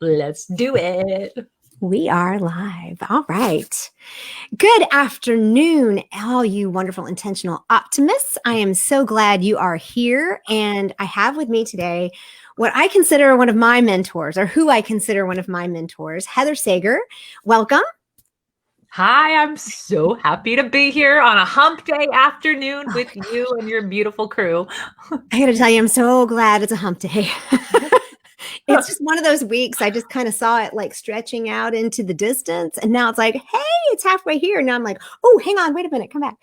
Let's do it. We are live. All right. Good afternoon, all you wonderful intentional optimists. I am so glad you are here. And I have with me today what I consider one of my mentors, or who I consider one of my mentors, Heather Sager. Welcome. Hi, I'm so happy to be here on a hump day afternoon with you and your beautiful crew. I got to tell you, I'm so glad it's a hump day. It's just one of those weeks. I just kind of saw it like stretching out into the distance. And now it's like, hey, it's halfway here. And now I'm like, oh, hang on, wait a minute, come back.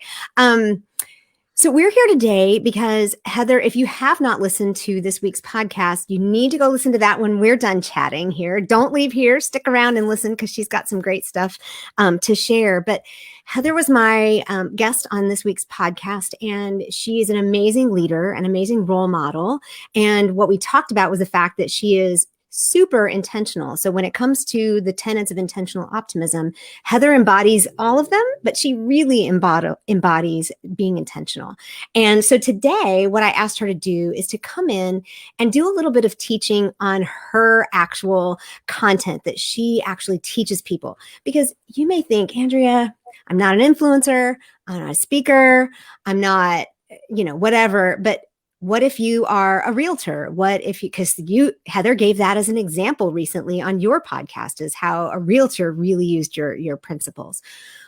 So we're here today because, Heather, if you have not listened to this week's podcast, you need to go listen to that when we're done chatting here. Don't leave here. Stick around and listen because she's got some great stuff to share. But Heather was my guest on this week's podcast, and she is an amazing leader, an amazing role model. And what we talked about was the fact that she is super intentional. So when it comes to the tenets of intentional optimism, Heather embodies all of them, but she really embodies being intentional. And so today, what I asked her to do is to come in and do a little bit of teaching on her actual content that she actually teaches people. Because you may think, Andrea, I'm not an influencer, I'm not a speaker, I'm not, whatever, but what if you are a realtor? What if because Heather gave that as an example recently on your podcast, is how a realtor really used your principles.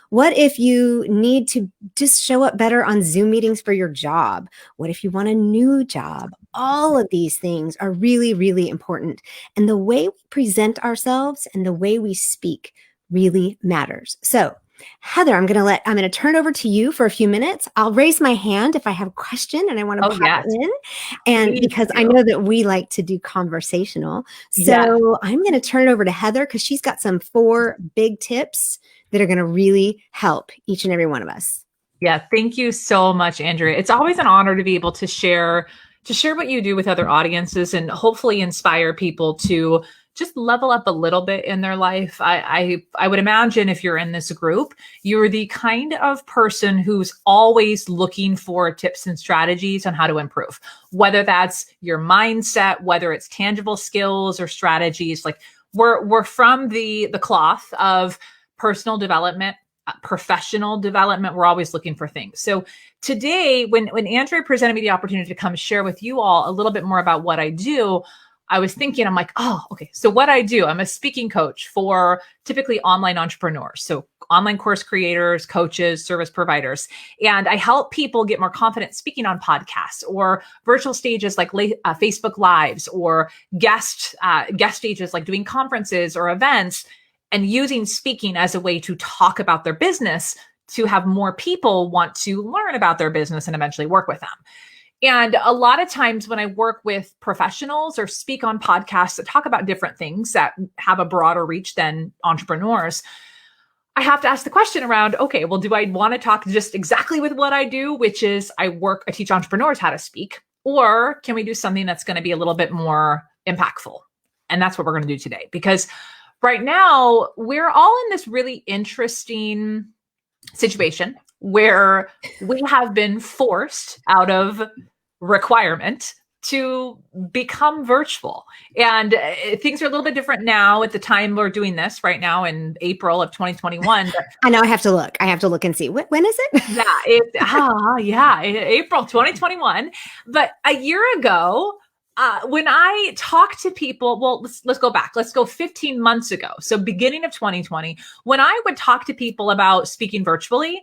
What if you need to just show up better on Zoom meetings for your job? What if you want a new job? All of these things are really, really important. And the way we present ourselves and the way we speak really matters. So Heather, I'm going to turn over to you for a few minutes. I'll raise my hand if I have a question and I want to pop it in. And because I know that we like to do conversational. So I'm going to turn it over to Heather because she's got some 4 big tips that are going to really help each and every one of us. Yeah. Thank you so much, Andrea. It's always an honor to be able to share what you do with other audiences and hopefully inspire people to just level up a little bit in their life. I would imagine if you're in this group, you're the kind of person who's always looking for tips and strategies on how to improve, whether that's your mindset, whether it's tangible skills or strategies. Like we're from the cloth of personal development, professional development. We're always looking for things. So today, when Andrea presented me the opportunity to come share with you all a little bit more about what I do, I was thinking, I'm like, oh, okay. So what I do, I'm a speaking coach for typically online entrepreneurs. So online course creators, coaches, service providers. And I help people get more confident speaking on podcasts or virtual stages like Facebook Lives, or guest stages like doing conferences or events, and using speaking as a way to talk about their business to have more people want to learn about their business and eventually work with them. And a lot of times when I work with professionals or speak on podcasts that talk about different things that have a broader reach than entrepreneurs, I have to ask the question around, okay, well, do I want to talk just exactly with what I do, which is I teach entrepreneurs how to speak, or can we do something that's going to be a little bit more impactful? And that's what we're going to do today, because right now we're all in this really interesting situation where we have been forced out of requirement to become virtual. And things are a little bit different now at the time we're doing this right now in April of 2021. I know I have to look and see. When is it? April 2021. But a year ago, when I talked to people, well, let's go back. Let's go 15 months ago. So beginning of 2020, when I would talk to people about speaking virtually,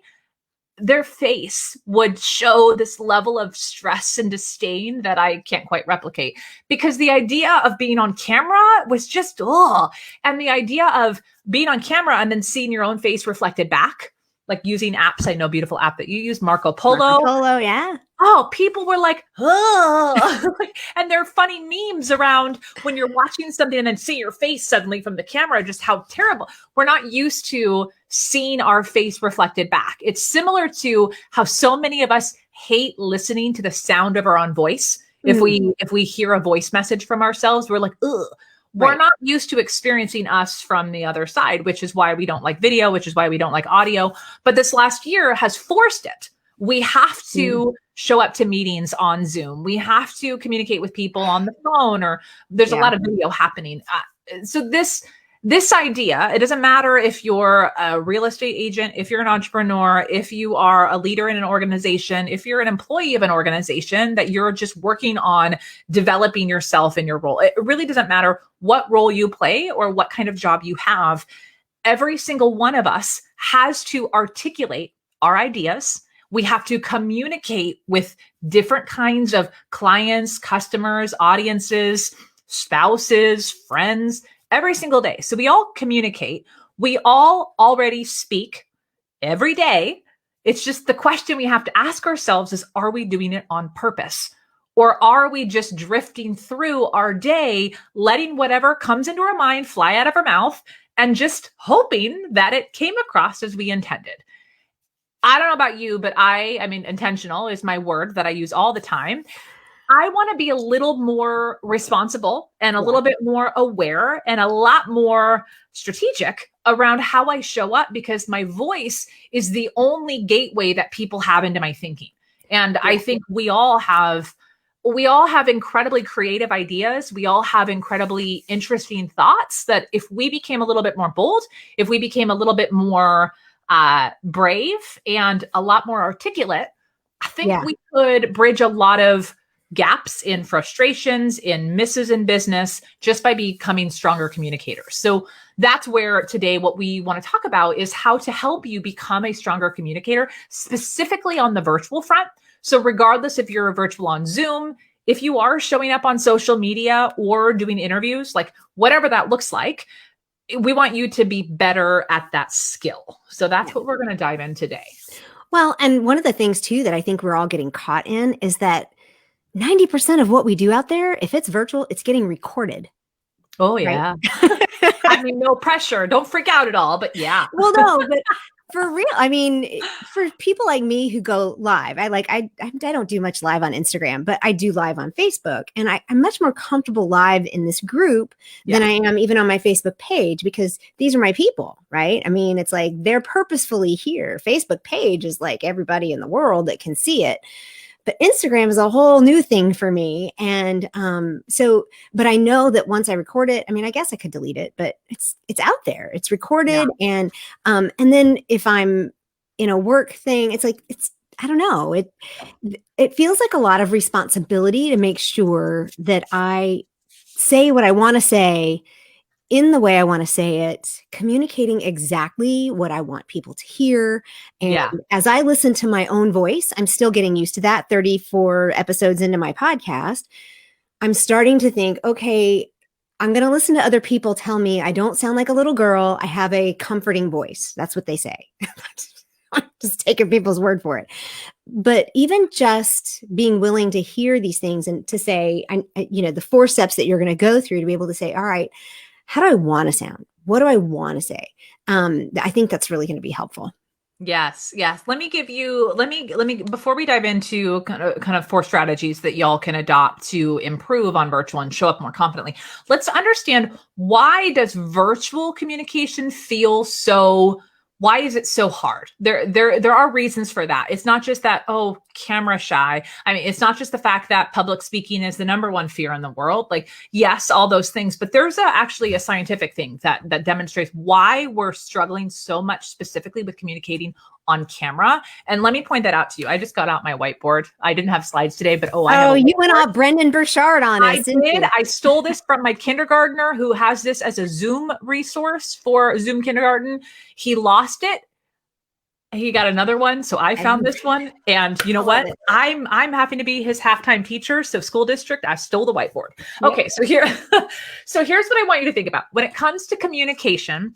their face would show this level of stress and disdain that I can't quite replicate, because the idea of being on camera was just, and the idea of being on camera and then seeing your own face reflected back, like using apps. I know, beautiful app that you use, Marco Polo. Marco Polo, yeah. Oh, people were like, oh, and there are funny memes around when you're watching something and then see your face suddenly from the camera, just how terrible. We're not used to seeing our face reflected back. It's similar to how so many of us hate listening to the sound of our own voice. If we hear a voice message from ourselves, we're like, ugh. We're not used to experiencing us from the other side, which is why we don't like video, which is why we don't like audio. But this last year has forced it. We have to show up to meetings on Zoom. We have to communicate with people on the phone, or there's a lot of video happening. So this idea, it doesn't matter if you're a real estate agent, if you're an entrepreneur, if you are a leader in an organization, if you're an employee of an organization, that you're just working on developing yourself in your role. It really doesn't matter what role you play or what kind of job you have. Every single one of us has to articulate our ideas. We have to communicate with different kinds of clients, customers, audiences, spouses, friends, every single day. So we all communicate. We all already speak every day. It's just the question we have to ask ourselves is, are we doing it on purpose? Or are we just drifting through our day, letting whatever comes into our mind fly out of our mouth and just hoping that it came across as we intended? I don't know about you, but I mean, intentional is my word that I use all the time. I want to be a little more responsible and a little bit more aware and a lot more strategic around how I show up, because my voice is the only gateway that people have into my thinking. And I think we all have incredibly creative ideas. We all have incredibly interesting thoughts that if we became a little bit more bold, if we became a little bit more brave and a lot more articulate, I think we could bridge a lot of gaps in frustrations, in misses in business, just by becoming stronger communicators. So that's where today what we want to talk about is how to help you become a stronger communicator, specifically on the virtual front. So regardless if you're virtual on Zoom, if you are showing up on social media or doing interviews, like whatever that looks like, we want you to be better at that skill. So that's what we're going to dive in today. Well, and one of the things too that I think we're all getting caught in is that 90% of what we do out there, if it's virtual, it's getting recorded. Oh, yeah. Right? I mean, no pressure. Don't freak out at all, but yeah. Well, no, but for real, I mean, for people like me who go live, I don't do much live on Instagram, but I do live on Facebook. And I'm much more comfortable live in this group than I am even on my Facebook page, because these are my people, right? I mean, it's like they're purposefully here. Facebook page is like everybody in the world that can see it. But Instagram is a whole new thing for me. And but I know that once I record it, I mean, I guess I could delete it, but it's out there. It's recorded. And then if I'm in a work thing, it's like, I don't know. It feels like a lot of responsibility to make sure that I say what I want to say in the way I want to say it, communicating exactly what I want people to hear. And as I listen to my own voice, I'm still getting used to that 34 episodes into my podcast. I'm starting to think, okay, I'm going to listen to other people tell me I don't sound like a little girl. I have a comforting voice. That's what they say. I'm just taking people's word for it. But even just being willing to hear these things and to say, the 4 steps that you're going to go through to be able to say, all right, how do I want to sound? What do I want to say? I think that's really going to be helpful. Yes. Let me before we dive into kind of 4 strategies that y'all can adopt to improve on virtual and show up more confidently. Let's understand, why does virtual communication feel so, why is it so hard? There are reasons for that. It's not just that, camera shy. I mean, it's not just the fact that public speaking is the number one fear in the world. Like, yes, all those things, but there's actually a scientific thing that demonstrates why we're struggling so much specifically with communicating on camera. And let me point that out to you. I just got out my whiteboard. I didn't have slides today, but you went off Brendan Burchard on us. I did. I stole this from my kindergartner who has this as a Zoom resource for Zoom kindergarten. He lost it. He got another one, so I found this one. And you know what? I'm having to be his halftime teacher. So school district, I stole the whiteboard. Okay, so here's what I want you to think about. When it comes to communication,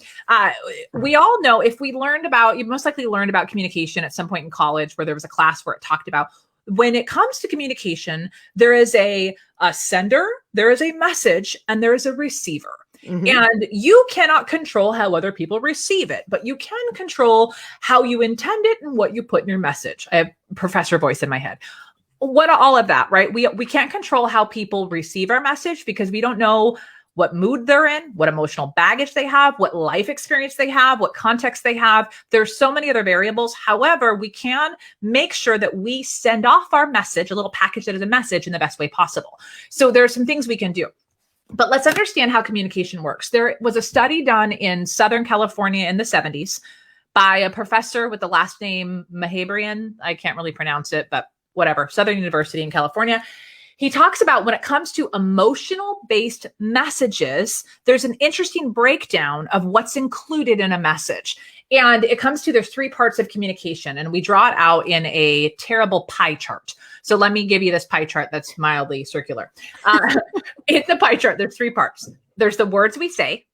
we all know, if we you most likely learned about communication at some point in college, where there was a class where it talked about, when it comes to communication, there is a sender, there is a message, and there is a receiver. Mm-hmm. And you cannot control how other people receive it, but you can control how you intend it and what you put in your message. I have professor voice in my head. What all of that, right? We can't control how people receive our message, because we don't know what mood they're in, what emotional baggage they have, what life experience they have, what context they have. There's so many other variables. However, we can make sure that we send off our message, a little package that is a message, in the best way possible. So there are some things we can do. But let's understand how communication works. There was a study done in Southern California in the 70s by a professor with the last name Mahabrian. I can't really pronounce it, but whatever, Southern University in California. He talks about when it comes to emotional-based messages, there's an interesting breakdown of what's included in a message. And it comes to there's 3 parts of communication, and we draw it out in a terrible pie chart. So let me give you this pie chart that's mildly circular. In the pie chart, there's 3 parts. There's the words we say.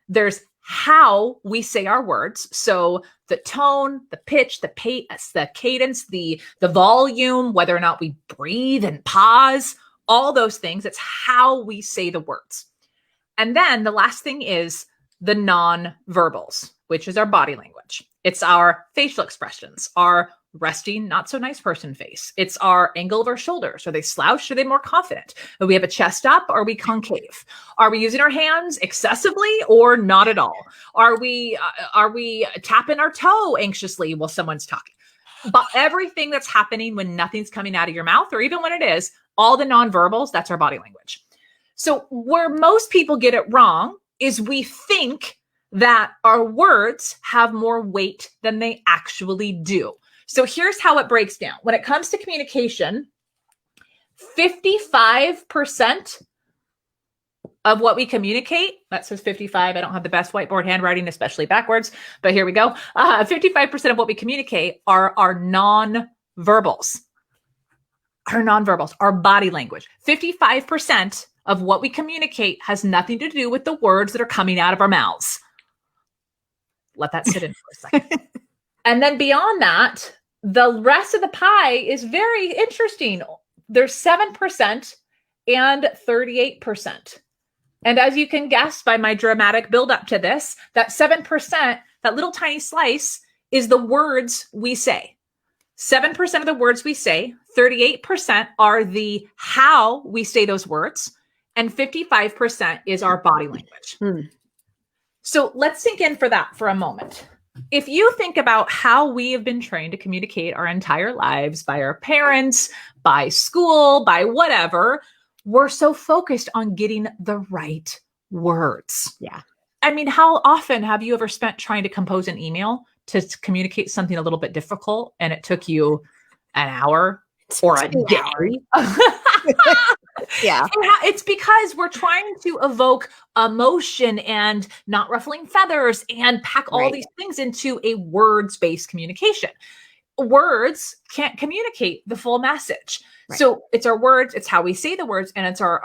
There's how we say our words. So the tone, the pitch, the pace, the cadence, the volume, whether or not we breathe and pause, all those things. It's how we say the words. And then the last thing is the non-verbals, which is our body language. It's our facial expressions, our resting, not so nice person face. It's our angle of our shoulders. Are they slouched? Are they more confident? Do we have a chest up? Are we concave? Are we using our hands excessively or not at all? Are we tapping our toe anxiously while someone's talking? But everything that's happening when nothing's coming out of your mouth, or even when it is, all the nonverbals, that's our body language. So where most people get it wrong is we think that our words have more weight than they actually do. So here's how it breaks down. When it comes to communication, 55% of what we communicate, that says 55. I don't have the best whiteboard handwriting, especially backwards, but here we go. 55% of what we communicate are our non-verbals. Our non-verbals, our body language. 55% of what we communicate has nothing to do with the words that are coming out of our mouths. Let that sit in for a second. And then beyond that, the rest of the pie is very interesting. There's 7% and 38%. And as you can guess by my dramatic buildup to this, that 7%, that little tiny slice, is the words we say. 7% of the words we say, 38% are the how we say those words, and 55% is our body language. So let's sink in for that for a moment. If you think about how we have been trained to communicate our entire lives by our parents, by school, by whatever, we're so focused on getting the right words. Yeah. I mean, how often have you ever spent trying to compose an email to communicate something a little bit difficult and it took you an hour or a day? Yeah. It's because we're trying to evoke emotion and not ruffling feathers and pack all these things into a words-based communication. Words can't communicate the full message. Right. So it's our words, it's how we say the words, and it's our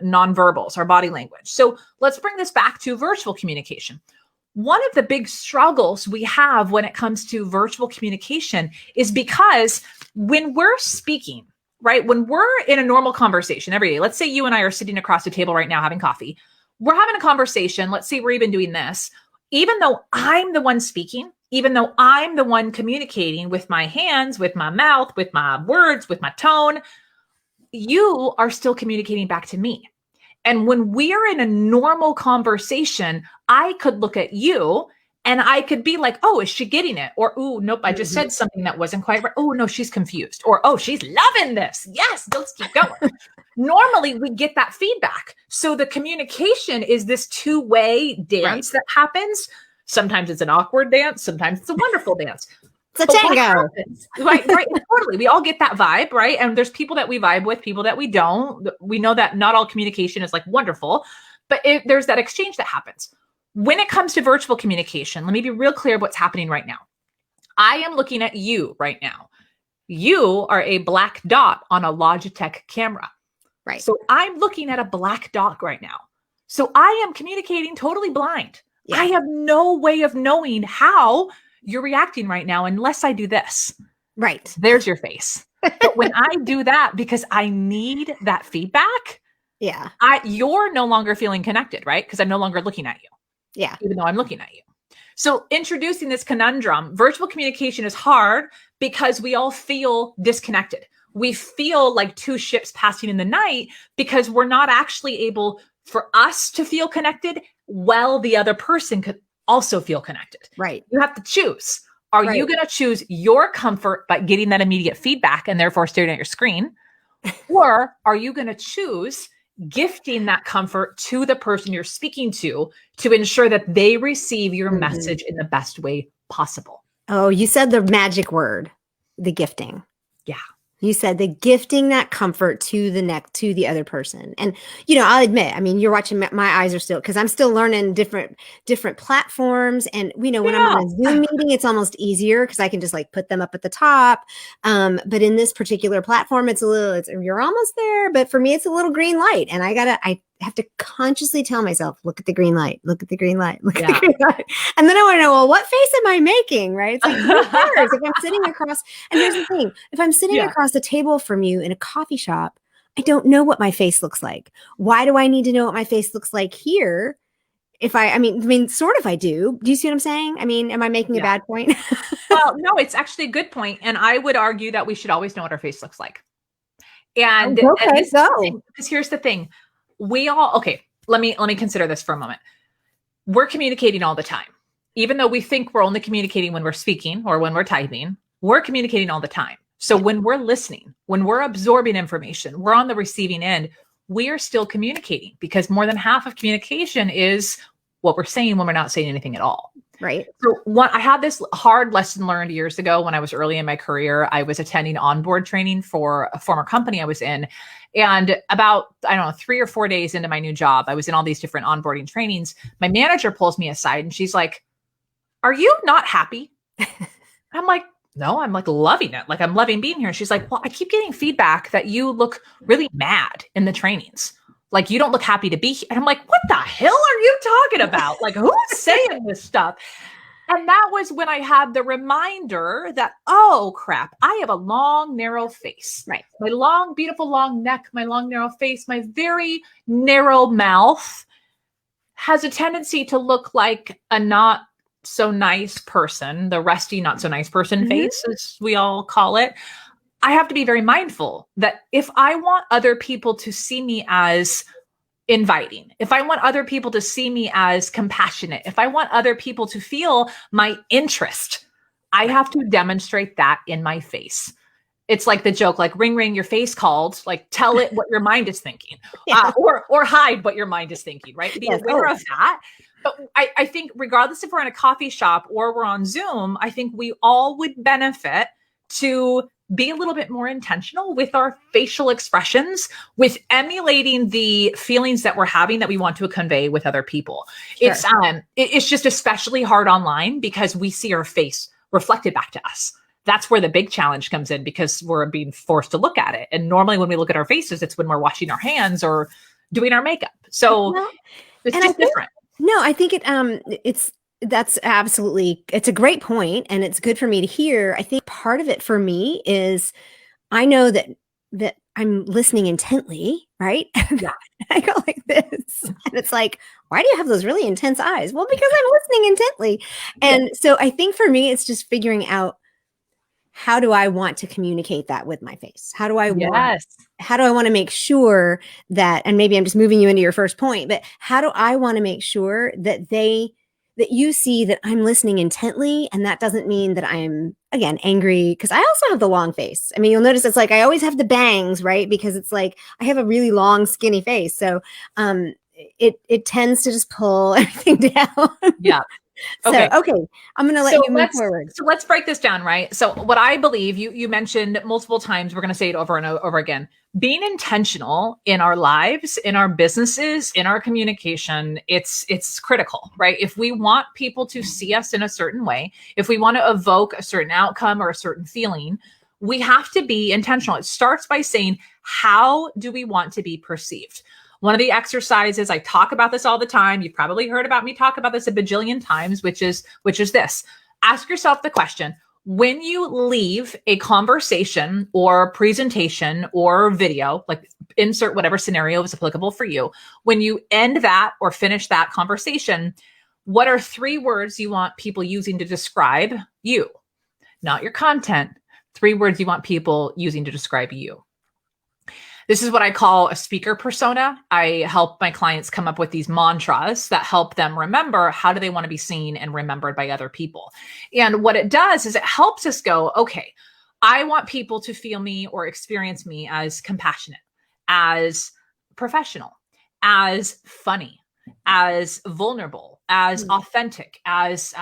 non-verbals, our body language. So let's bring this back to virtual communication. One of the big struggles we have when it comes to virtual communication is because when we're speaking, right, when we're in a normal conversation every day, let's say you and I are sitting across the table right now having coffee, we're having a conversation, let's say we're even doing this, even though I'm the one speaking, even though I'm the one communicating with my hands, with my mouth, with my words, with my tone, you are still communicating back to me. And when we're in a normal conversation, I could look at you and I could be like, oh, is she getting it? Or, oh, nope, I just said something that wasn't quite right. Oh, no, she's confused. Or, oh, she's loving this. Yes, let's keep going. Normally, we get that feedback. So the communication is this two-way dance that happens. Sometimes it's an awkward dance. Sometimes it's a wonderful dance. It's a tango. Right, totally. We all get that vibe, right? And there's people that we vibe with, people that we don't. We know that not all communication is like wonderful, but there's that exchange that happens. When it comes to virtual communication, let me be real clear what's happening right now. I am looking at you right now. You are a black dot on a Logitech camera. Right. So I'm looking at a black dot right now. So I am communicating totally blind. Yeah. I have no way of knowing how you're reacting right now unless I do this. Right. There's your face. But when I do that, because I need that feedback, yeah, you're no longer feeling connected, right? Because I'm no longer looking at you. Yeah. Even though I'm looking at you. So introducing this conundrum, virtual communication is hard because we all feel disconnected. We feel like two ships passing in the night because we're not actually able for us to feel connected while the other person could also feel connected. Right. You have to choose. Are you going to choose your comfort by getting that immediate feedback and therefore staring at your screen? Or are you going to choose gifting that comfort to the person you're speaking to ensure that they receive your Mhm. message in the best way possible. Oh, you said the magic word, the gifting. Yeah. You said the gifting that comfort to the other person. And, I'll admit, I mean, you're watching, my eyes are still, because I'm still learning different platforms. And, when I'm on a Zoom meeting, it's almost easier because I can just like put them up at the top. But in this particular platform, you're almost there. But for me, it's a little green light. And I have to consciously tell myself, look at the green light, look at the green light, look at the green light. And then I want to know, well, what face am I making? Right. It's like, who cares if I'm sitting across, and here's the thing, if I'm sitting across the table from you in a coffee shop, I don't know what my face looks like. Why do I need to know what my face looks like here? I mean, sort of I do. Do you see what I'm saying? I mean, am I making a bad point? Well, no, it's actually a good point. And I would argue that we should always know what our face looks like. And because here's the thing. Let me consider this for a moment. We're communicating all the time. Even though we think we're only communicating when we're speaking or when we're typing, we're communicating all the time. So when we're listening, when we're absorbing information, we're on the receiving end, we are still communicating, because more than half of communication is what we're saying when we're not saying anything at all. Right. So I had this hard lesson learned years ago when I was early in my career. I was attending onboard training for a former company I was in. And about, 3 or 4 days into my new job, I was in all these different onboarding trainings. My manager pulls me aside and she's like, "Are you not happy?" I'm like, "No, I'm like loving it. Like I'm loving being here." And she's like, "Well, I keep getting feedback that you look really mad in the trainings. Like you don't look happy to be here." And I'm like, "What the hell are you talking about? Like who's saying this stuff?" And that was when I had the reminder that, oh crap, I have a long, narrow face. Right. My long, beautiful, long neck, my long, narrow face, my very narrow mouth has a tendency to look like a not so nice person, the rusty, not so nice person face, as we all call it. I have to be very mindful that if I want other people to see me as inviting, if I want other people to see me as compassionate, if I want other people to feel my interest, I have to demonstrate that in my face. It's like the joke, like ring, ring, your face called, like tell it what your mind is thinking, or hide what your mind is thinking, right? Be aware of that. But I think regardless if we're in a coffee shop or we're on Zoom, I think we all would benefit to be a little bit more intentional with our facial expressions, with emulating the feelings that we're having that we want to convey with other people. Sure. It's just especially hard online because we see our face reflected back to us. That's where the big challenge comes in, because we're being forced to look at it. And normally when we look at our faces, it's when we're washing our hands or doing our makeup. So it's just different. No, I think that's absolutely, it's a great point, and it's good for me to hear. I think part of it for me is I know that I'm listening intently, right? Yeah. I go like this, and it's like, why do you have those really intense eyes? Well, because I'm listening intently. And so I think for me, it's just figuring out, how do I want to communicate that with my face? How do I want to make sure that, and maybe I'm just moving you into your first point, but how do I want to make sure that that you see that I'm listening intently? And that doesn't mean that I'm, again, angry, because I also have the long face. I mean, you'll notice it's like, I always have the bangs, right? Because it's like, I have a really long, skinny face. So it tends to just pull everything down. Yeah. Okay. So, I'm going to let you move forward. So let's break this down, right? So what I believe, you mentioned multiple times, we're going to say it over and over again, being intentional in our lives, in our businesses, in our communication, it's critical, right? If we want people to see us in a certain way, if we want to evoke a certain outcome or a certain feeling, we have to be intentional. It starts by saying, how do we want to be perceived? One of the exercises, I talk about this all the time. You've probably heard about me talk about this a bajillion times, which is this. Ask yourself the question, when you leave a conversation or presentation or video, like insert whatever scenario is applicable for you, when you end that or finish that conversation, what are 3 words you want people using to describe you? Not your content. 3 words you want people using to describe you. This is what I call a speaker persona. I help my clients come up with these mantras that help them remember how do they want to be seen and remembered by other people. And what it does is it helps us go, okay, I want people to feel me or experience me as compassionate, as professional, as funny, as vulnerable, as authentic, as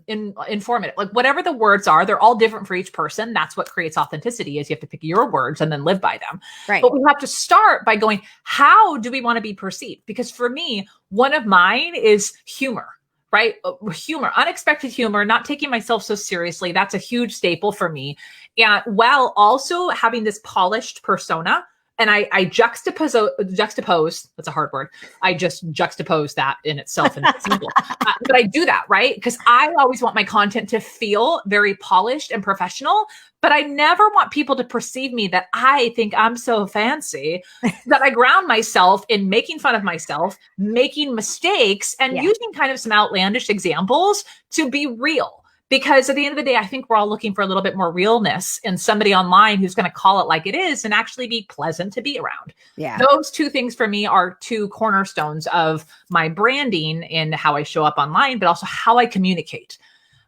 informative, like whatever the words are, they're all different for each person. That's what creates authenticity, is you have to pick your words and then live by them. Right. But we have to start by going, how do we want to be perceived? Because for me, one of mine is humor. Right? Humor, unexpected humor, not taking myself so seriously. That's a huge staple for me. And while also having this polished persona, and I juxtapose, that's a hard word. I just juxtapose that in itself and it's simple. But I do that, right? Because I always want my content to feel very polished and professional, but I never want people to perceive me that I think I'm so fancy that I ground myself in making fun of myself, making mistakes, and using kind of some outlandish examples to be real. Because at the end of the day, I think we're all looking for a little bit more realness in somebody online who's going to call it like it is and actually be pleasant to be around. Yeah. Those two things for me are two cornerstones of my branding in how I show up online, but also how I communicate.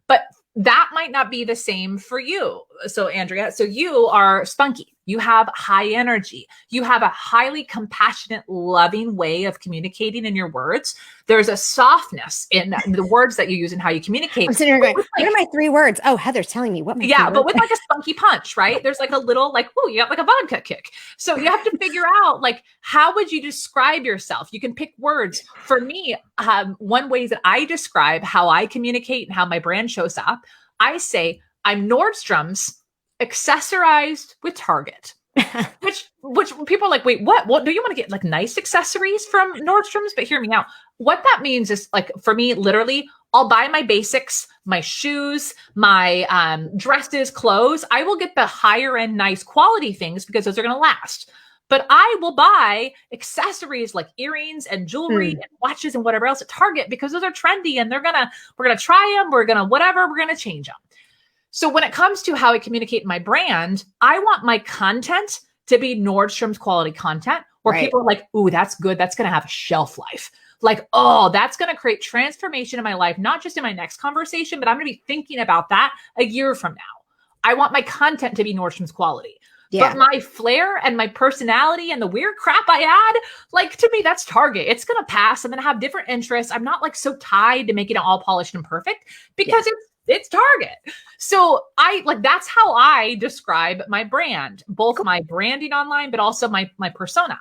But that might not be the same for you. So Andrea, so you are spunky. You have high energy. You have a highly compassionate, loving way of communicating in your words. There's a softness in the words that you use and how you communicate. I'm sitting here going, what are my 3 words? Oh, Heather's telling me what my 3 but words with like a spunky punch, right? There's like a little like, oh, you got like a vodka kick. So you have to figure out like, how would you describe yourself? You can pick words. For me, one way that I describe how I communicate and how my brand shows up, I say I'm Nordstrom's accessorized with Target. which people are like, wait, what do you want to get like nice accessories from Nordstrom's? But hear me out. What that means is like, for me, literally, I'll buy my basics, my shoes, my dresses, clothes. I will get the higher end, nice quality things because those are going to last. But I will buy accessories like earrings and jewelry and watches and whatever else at Target because those are trendy and we're going to try them. We're going to change them. So when it comes to how I communicate my brand, I want my content to be Nordstrom's quality content where people are like, ooh, that's good. That's going to have a shelf life. Like, oh, that's going to create transformation in my life, not just in my next conversation, but I'm going to be thinking about that a year from now. I want my content to be Nordstrom's quality. Yeah. But my flair and my personality and the weird crap I add, like to me, that's Target. It's going to pass. I'm going to have different interests. I'm not like so tied to making it all polished and perfect because it's Target. So that's how I describe my brand, both my branding online, but also my persona.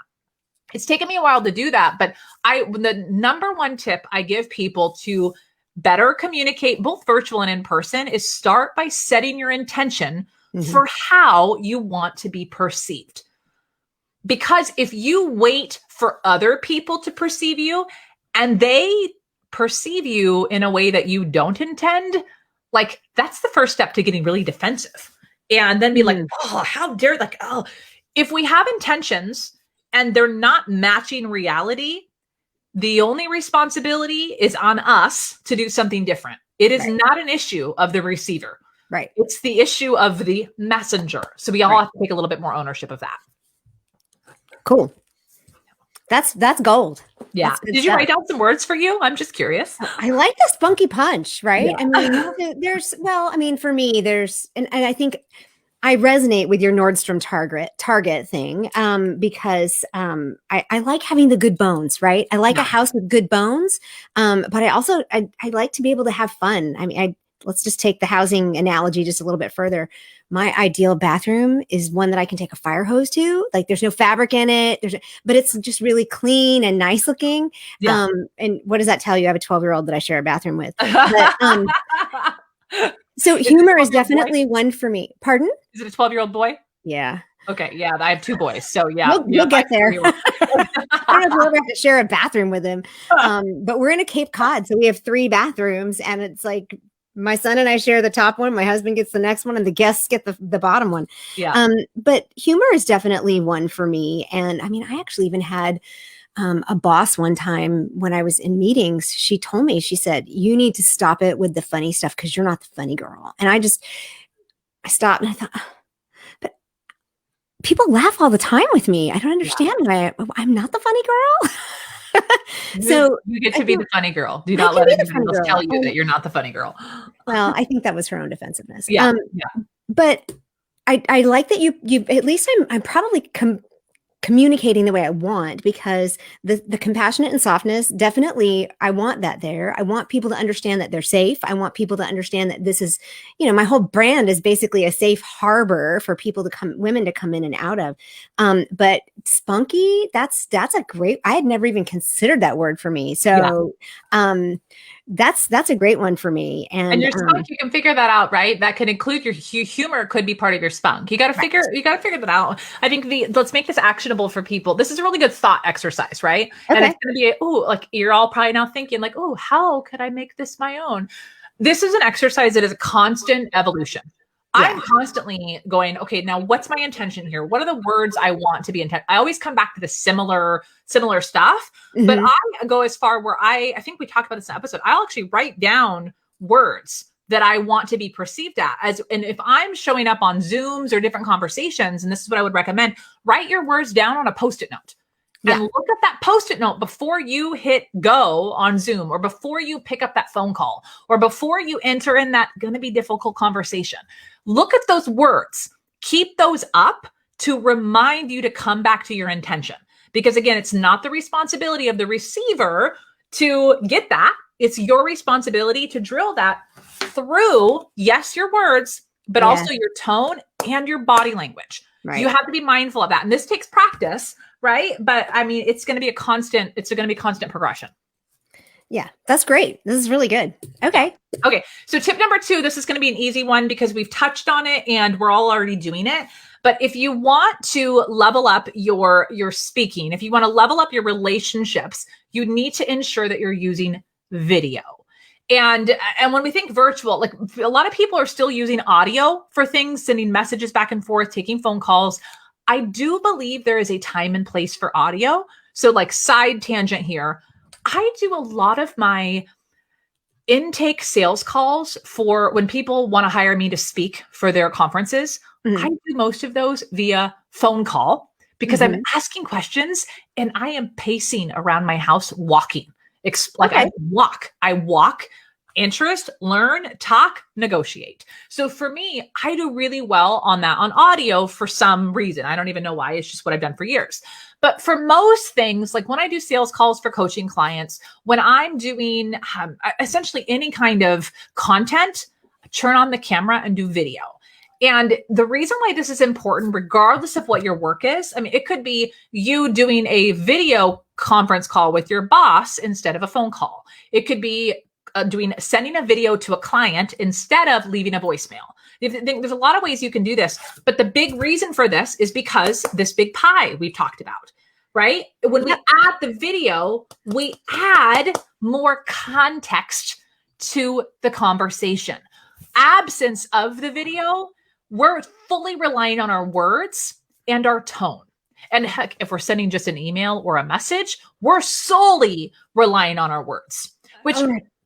It's taken me a while to do that, but the number one tip I give people to better communicate both virtual and in person is start by setting your intention for how you want to be perceived. Because if you wait for other people to perceive you and they perceive you in a way that you don't intend, like that's the first step to getting really defensive. And then be like, oh, how dare, like, oh, if we have intentions and they're not matching reality, the only responsibility is on us to do something different. It is not an issue of the receiver. Right. It's the issue of the messenger. So we all have to take a little bit more ownership of that. Cool. That's gold. Yeah. Did you write down some words for you? I'm just curious. I like the spunky punch, right? Yeah. I mean, for me, and I think I resonate with your Nordstrom Target thing because I like having the good bones, right? I like a house with good bones, but I like to be able to have fun. I mean, let's just take the housing analogy just a little bit further. My ideal bathroom is one that I can take a fire hose to. Like there's no fabric in it, but it's just really clean and nice looking. Yeah. And what does that tell you? I have a 12-year-old that I share a bathroom with. But, so humor is definitely one for me. Pardon? Is it a 12-year-old boy? Yeah. Okay. Yeah. I have 2 boys. So yeah. We'll get there. I don't know if we'll ever have to share a bathroom with him. But we're in a Cape Cod. So we have 3 bathrooms and it's like, my son and I share the top one. My husband gets the next one and the guests get the bottom one. Yeah. But humor is definitely one for me. And I mean, I actually even had a boss one time when I was in meetings. She told me, she said, you need to stop it with the funny stuff because you're not the funny girl. And I stopped and I thought, but people laugh all the time with me. I don't understand why I'm not the funny girl. So you get to be the funny girl. Do not let anyone else tell you that you're not the funny girl. Well, I think that was her own defensiveness. But I like that you at least I'm probably communicating the way I want, because the compassionate and softness, definitely, I want that there. I want people to understand that they're safe. I want people to understand that this is, my whole brand is basically a safe harbor for women to come in and out of. But spunky, that's a great, I had never even considered that word for me. So, that's a great one for me. And your spunk, you can figure that out, right? That could include your humor, could be part of your spunk. You got to figure that out. I think let's make this actionable for people. This is a really good thought exercise, right? Okay. And it's going to be, like you're all probably now thinking like, oh, how could I make this my own? This is an exercise that is a constant evolution. Yeah. I'm constantly going, okay, now what's my intention here? What are the words I want to be intent? I always come back to the similar stuff, but I go as far where I think we talked about this in episode. I'll actually write down words that I want to be perceived as. And if I'm showing up on Zooms or different conversations, and this is what I would recommend, write your words down on a Post-it note. And look at that Post-it note before you hit go on Zoom, or before you pick up that phone call, or before you enter in that going to be difficult conversation. Look at those words. Keep those up to remind you to come back to your intention. Because again, it's not the responsibility of the receiver to get that. It's your responsibility to drill that through, yes, your words, but also your tone and your body language. Right. You have to be mindful of that. And this takes practice, right? But I mean, it's going to be constant progression. Yeah, that's great. This is really good. Okay. So tip number 2, this is going to be an easy one because we've touched on it and we're all already doing it. But if you want to level up your speaking, if you want to level up your relationships, you need to ensure that you're using video. And when we think virtual, like a lot of people are still using audio for things, sending messages back and forth, taking phone calls. I do believe there is a time and place for audio. So like side tangent here, I do a lot of my intake sales calls for when people want to hire me to speak for their conferences. I do most of those via phone call because I'm asking questions and I am pacing around my house walking. I walk, interest, learn, talk, negotiate. So for me, I do really well on that on audio for some reason. I don't even know why. It's just what I've done for years. But for most things, like when I do sales calls for coaching clients, when I'm doing essentially any kind of content, turn on the camera and do video. And the reason why this is important, regardless of what your work is, I mean, it could be you doing a video conference call with your boss instead of a phone call. It could be sending a video to a client instead of leaving a voicemail. There's a lot of ways you can do this, but the big reason for this is because this big pie we've talked about, right? When we add the video, we add more context to the conversation. Absence of the video, we're fully relying on our words and our tone. And heck, if we're sending just an email or a message, we're solely relying on our words, which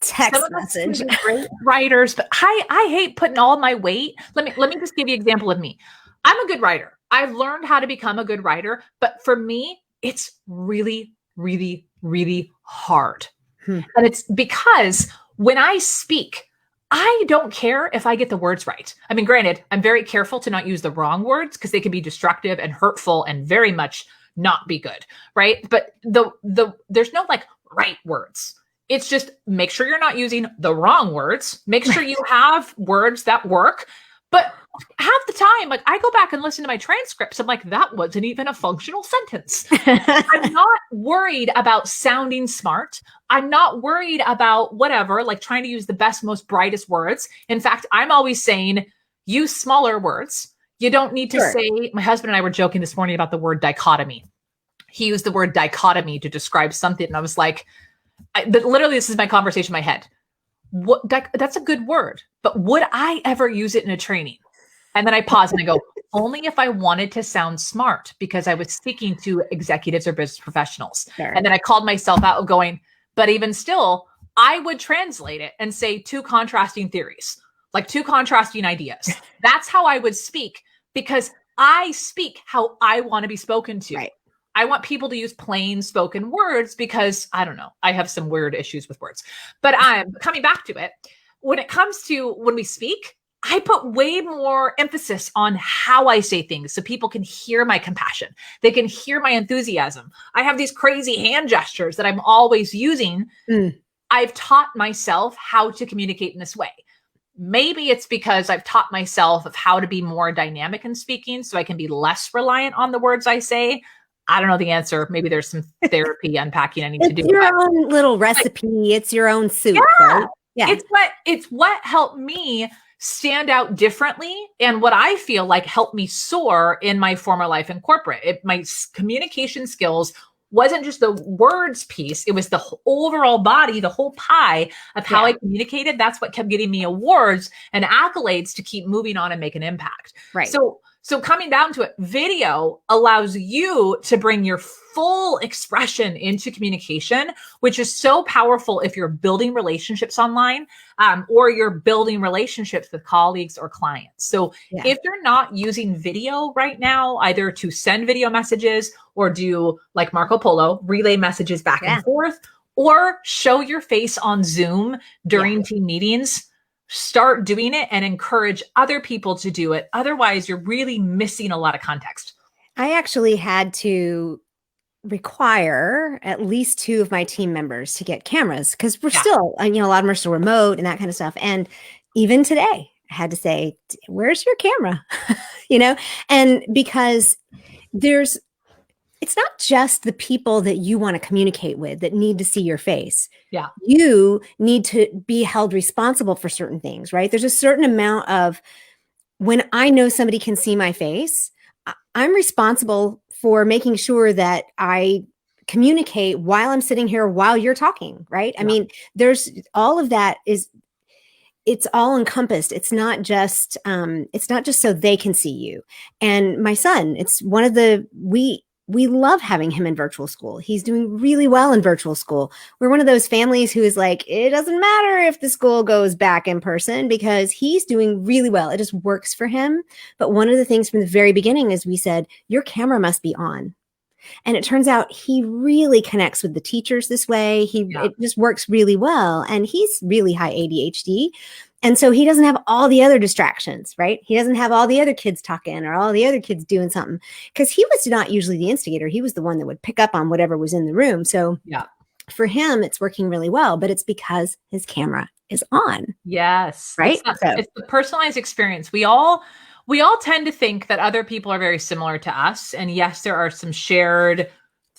text message. Great writers, but I hate putting all my weight. Let me just give you an example of me. I'm a good writer. I've learned how to become a good writer, but for me, it's really, really, really hard. And it's because when I speak, I don't care if I get the words right. I mean, granted, I'm very careful to not use the wrong words because they can be destructive and hurtful and very much not be good, right? But there's no like right words. It's just make sure you're not using the wrong words. Make sure you have words that work. But half the time, like I go back and listen to my transcripts. I'm like, that wasn't even a functional sentence. I'm not worried about sounding smart. I'm not worried about whatever, like trying to use the best, most brightest words. In fact, I'm always saying use smaller words. You don't need to say, my husband and I were joking this morning about the word dichotomy. He used the word dichotomy to describe something. And I was like, literally, this is my conversation in my head. That's a good word, but would I ever use it in a training? And then I pause and I go, only if I wanted to sound smart because I was speaking to executives or business professionals. Sure. And then I called myself out going, but even still, I would translate it and say 2 contrasting theories, like 2 contrasting ideas. That's how I would speak because I speak how I want to be spoken to. Right. I want people to use plain spoken words because I don't know, I have some weird issues with words, but I'm coming back to it. When it comes to when we speak, I put way more emphasis on how I say things so people can hear my compassion. They can hear my enthusiasm. I have these crazy hand gestures that I'm always using. Mm. I've taught myself how to communicate in this way. Maybe it's because I've taught myself of how to be more dynamic in speaking so I can be less reliant on the words I say. I don't know the answer. Maybe there's some therapy unpacking I need to do. It's your own little recipe. It's your own soup, right? Yeah. It's what helped me stand out differently and what I feel like helped me soar in my former life in corporate. My communication skills wasn't just the words piece. It was the overall body, the whole pie of how I communicated. That's what kept getting me awards and accolades to keep moving on and make an impact. Right. So coming down to it, video allows you to bring your full expression into communication, which is so powerful if you're building relationships online, or you're building relationships with colleagues or clients. So if you're not using video right now, either to send video messages or do like Marco Polo, relay messages back and forth, or show your face on Zoom during team meetings, start doing it and encourage other people to do it. Otherwise, you're really missing a lot of context. I actually had to require at least 2 of my team members to get cameras because we're still, a lot of them are still remote and that kind of stuff. And even today, I had to say, where's your camera? And because it's not just the people that you want to communicate with that need to see your face. Yeah. You need to be held responsible for certain things, right? There's a certain amount of when I know somebody can see my face, I'm responsible for making sure that I communicate while I'm sitting here, while you're talking, right? I mean, there's all of that it's all encompassed. It's not just so they can see you. And my son, it's one of we love having him in virtual school. He's doing really well in virtual school. We're one of those families who is like, it doesn't matter if the school goes back in person because he's doing really well. It just works for him. But one of the things from the very beginning is we said, your camera must be on. And it turns out he really connects with the teachers this way. It just works really well. And he's really high ADHD. And so he doesn't have all the other distractions, right? He doesn't have all the other kids talking or all the other kids doing something because he was not usually the instigator. He was the one that would pick up on whatever was in the room. So for him, it's working really well, but it's because his camera is on. Yes. Right. It's the personalized experience. We all tend to think that other people are very similar to us. And yes, there are some shared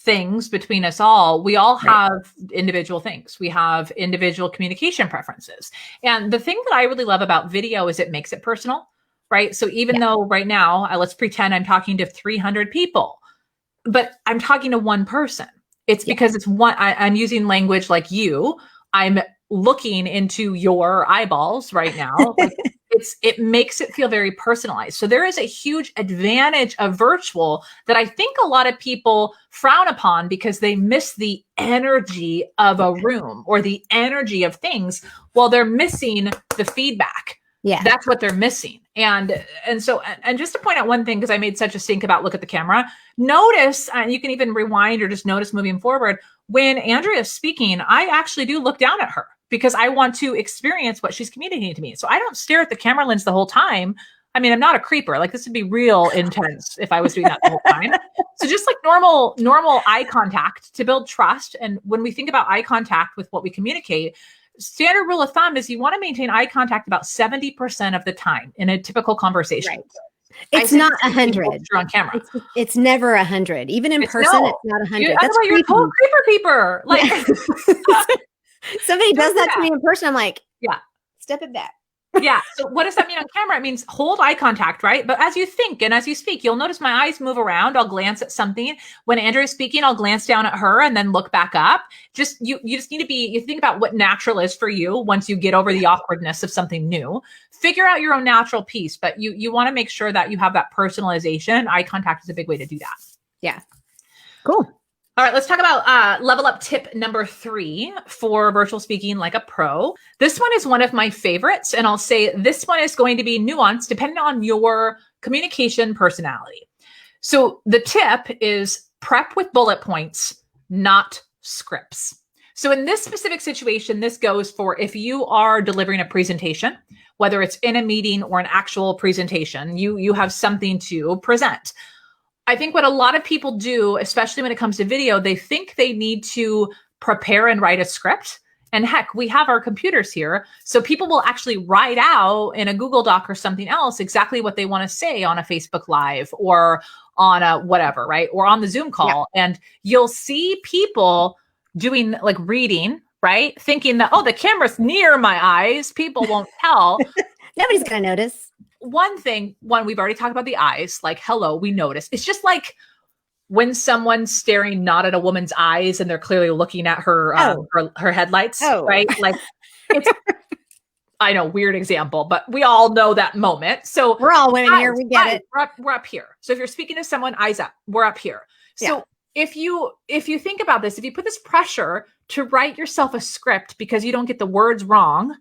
things between us all. We all have individual things. We have individual communication preferences. And the thing that I really love about video is it makes it personal, right? So even though right now, let's pretend I'm talking to 300 people, but I'm talking to one person. It's because it's one, I'm using language like you. I'm looking into your eyeballs right now. It makes it feel very personalized. So there is a huge advantage of virtual that I think a lot of people frown upon because they miss the energy of a room or the energy of things while they're missing the feedback. Yeah. That's what they're missing. And so just to point out one thing, because I made such a stink about look at the camera, notice, and you can even rewind or just notice moving forward, when Andrea is speaking, I actually do look down at her because I want to experience what she's communicating to me. So I don't stare at the camera lens the whole time. I mean, I'm not a creeper. Like this would be real intense if I was doing that the whole time. So just like normal eye contact to build trust. And when we think about eye contact with what we communicate, standard rule of thumb is you want to maintain eye contact about 70% of the time in a typical conversation. Right. It's not 100 on camera. It's never 100. Even in person, it's not 100. That's why you're a total creeper peeper. Like somebody does that to me in person. I'm like, step it back. Yeah. So what does that mean on camera? It means hold eye contact, right? But as you think and as you speak, you'll notice my eyes move around. I'll glance at something. When Andrea's speaking, I'll glance down at her and then look back up. You just need to you think about what natural is for you once you get over the awkwardness of something new. Figure out your own natural piece, but you want to make sure that you have that personalization. Eye contact is a big way to do that. Yeah. Cool. All right, let's talk about level up tip number 3 for virtual speaking like a pro. This one is one of my favorites, and I'll say this one is going to be nuanced depending on your communication personality. So the tip is prep with bullet points, not scripts. So in this specific situation, this goes for if you are delivering a presentation, whether it's in a meeting or an actual presentation, you have something to present. I think what a lot of people do, especially when it comes to video, they think they need to prepare and write a script. And heck, we have our computers here. So people will actually write out in a Google Doc or something else exactly what they want to say on a Facebook Live or on a whatever, right? Or on the Zoom call. Yeah. And you'll see people doing like reading, right? Thinking that, oh, the camera's near my eyes. People won't tell. Nobody's going to notice. One, we've already talked about the eyes, like, hello, we notice. It's just like when someone's staring not at a woman's eyes and they're clearly looking at her her headlights, right? Like, it's, I know, weird example, but we all know that moment. So we're all women here. We get it. We're up here. So if you're speaking to someone, eyes up, we're up here. So if you think about this, if you put this pressure to write yourself a script because you don't get the words wrong,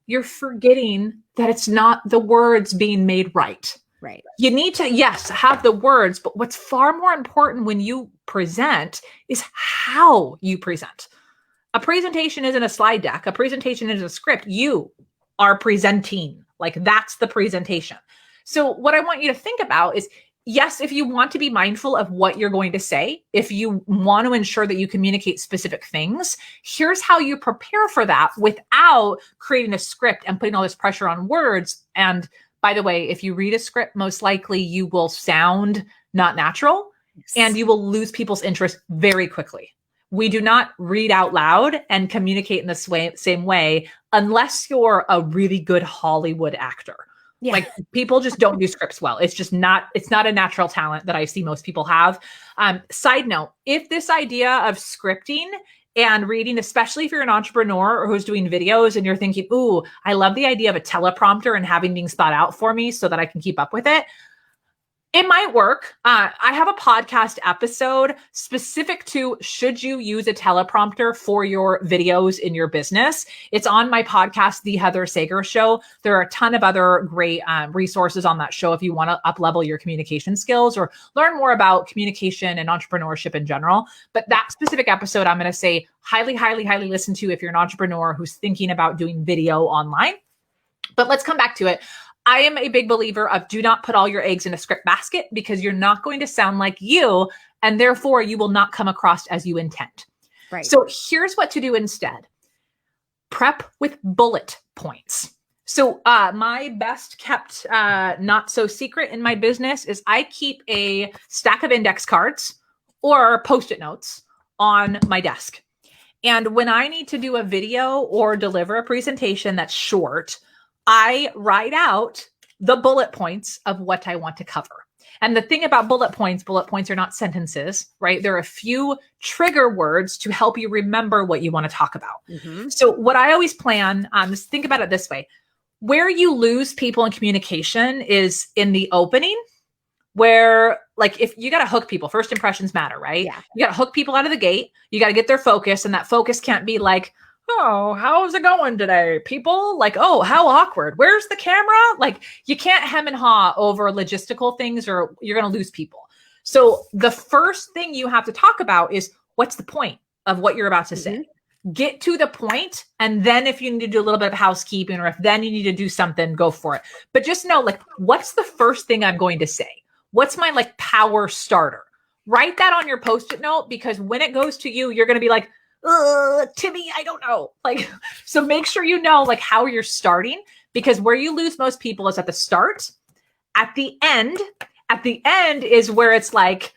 you're forgetting that it's not the words being made right. Right. You need to, yes, have the words, but what's far more important when you present is how you present. A presentation isn't a slide deck. A presentation is a script. You are presenting. Like, that's the presentation. So what I want you to think about is, yes, if you want to be mindful of what you're going to say, if you want to ensure that you communicate specific things, here's how you prepare for that without creating a script and putting all this pressure on words. And by the way, if you read a script, most likely you will sound not natural and you will lose people's interest very quickly. We do not read out loud and communicate in the same way unless you're a really good Hollywood actor. Yeah. Like, people just don't do scripts well. It's not a natural talent that I see most people have. Side note, if this idea of scripting and reading, especially if you're an entrepreneur or who's doing videos and you're thinking, ooh, I love the idea of a teleprompter and having things thought out for me so that I can keep up with it. It might work. I have a podcast episode specific to should you use a teleprompter for your videos in your business. It's on my podcast, The Heather Sager Show. There are a ton of other great resources on that show if you want to up-level your communication skills or learn more about communication and entrepreneurship in general. But that specific episode, I'm going to say highly, highly, highly listen to if you're an entrepreneur who's thinking about doing video online. But let's come back to it. I am a big believer of do not put all your eggs in a script basket because you're not going to sound like you, and therefore you will not come across as you intend. Right. So here's what to do instead. Prep with bullet points. So my best kept not so secret in my business is I keep a stack of index cards or Post-it notes on my desk. And when I need to do a video or deliver a presentation that's short, I write out the bullet points of what I want to cover. And the thing about bullet points are not sentences, right? There are a few trigger words to help you remember what you want to talk about. Mm-hmm. So what I always plan, is think about it this way. Where you lose people in communication is in the opening, where, like, if you got to hook people, first impressions matter, right? Yeah. You got to hook people out of the gate. You got to get their focus, and that focus can't be like, oh, how's it going today, people? Like, oh, how awkward. Where's the camera? Like, you can't hem and haw over logistical things or you're going to lose people. So the first thing you have to talk about is what's the point of what you're about to say? Get to the point, and then if you need to do a little bit of housekeeping or if then you need to do something, go for it. But just know, like, what's the first thing I'm going to say? What's my, like, power starter? Write that on your Post-it note, because when it goes to you, you're going to be like, Timmy, I don't know. Like, so make sure you know, like, how you're starting, because where you lose most people is at the start. At the end is where it's like,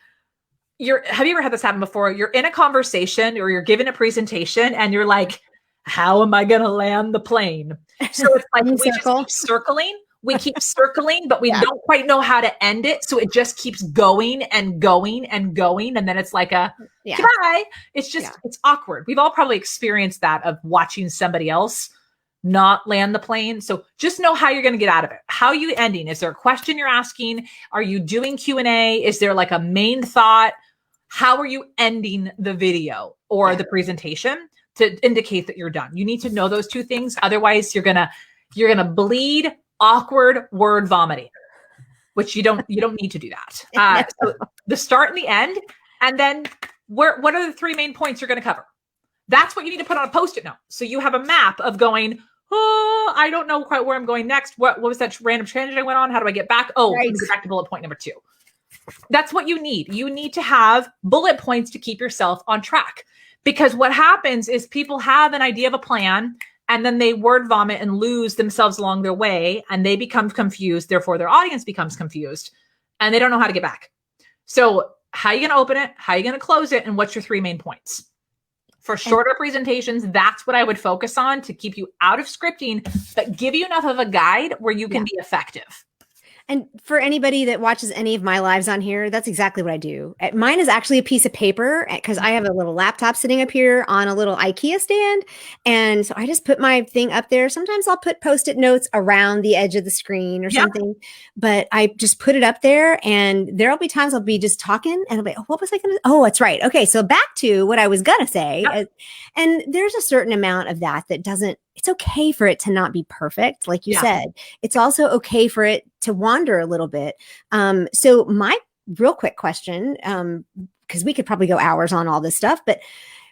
have you ever had this happen before? You're in a conversation or you're giving a presentation and you're like, how am I going to land the plane? So it's like, we just keep circling. We keep circling, but we don't quite know how to end it. So it just keeps going and going and going. And then it's like goodbye. It's just, it's awkward. We've all probably experienced that, of watching somebody else not land the plane. So just know how you're going to get out of it. How are you ending? Is there a question you're asking? Are you doing Q&A? Is there like a main thought? How are you ending the video or the presentation to indicate that you're done? You need to know those two things. Otherwise you're going to bleed awkward word vomiting, which you don't need to do that. So the start and the end, and then what are the three main points you're going to cover? That's what you need to put on a Post-it note. So you have a map of going, oh, I don't know quite where I'm going next. What was that random tangent I went on? How do I get back? Oh, Right. let me get back to bullet point number 2. That's what you need. You need to have bullet points to keep yourself on track. Because what happens is people have an idea of a plan and then they word vomit and lose themselves along their way and they become confused. Therefore, their audience becomes confused and they don't know how to get back. So how are you going to open it? How are you going to close it? And what's your 3 main points? For shorter presentations, that's what I would focus on to keep you out of scripting, but give you enough of a guide where you can be effective. And for anybody that watches any of my lives on here, that's exactly what I do. Mine is actually a piece of paper because I have a little laptop sitting up here on a little IKEA stand. And so I just put my thing up there. Sometimes I'll put Post-it notes around the edge of the screen or something, but I just put it up there and there'll be times I'll be just talking and I'll be, oh, what was I going to, oh, that's right. Okay. So back to what I was going to say. And there's a certain amount of that doesn't, it's okay for it to not be perfect. Like you said, it's also okay for it to wander a little bit. So my real quick question, because we could probably go hours on all this stuff, but